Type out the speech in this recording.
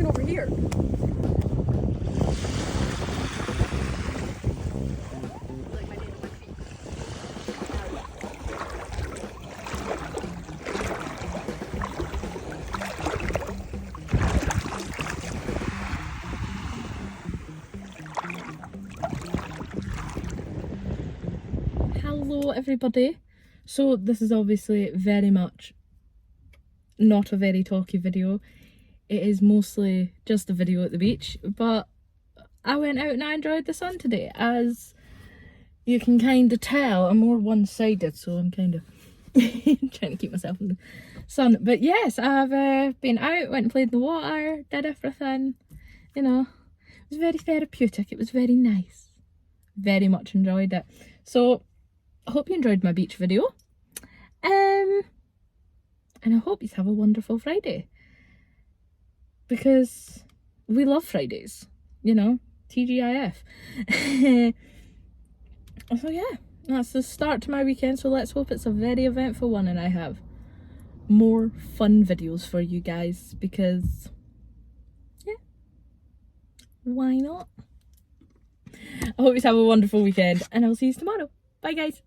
parking over here. Hello everybody. So this is obviously very much not a very talky video. It is mostly just a video at the beach, but I went out and I enjoyed the sun today. As you can kind of tell, I'm more one-sided, so I'm kind of trying to keep myself in the sun. But yes, I've been out, went and played in the water, did everything, you know. It was very therapeutic, it was very nice. Very much enjoyed it. So I hope you enjoyed my beach video. And I hope you have a wonderful Friday. Because we love Fridays, you know, TGIF. So yeah, that's the start to my weekend. So let's hope it's a very eventful one and I have more fun videos for you guys, because yeah, why not? I hope you have a wonderful weekend and I'll see you tomorrow. Bye guys.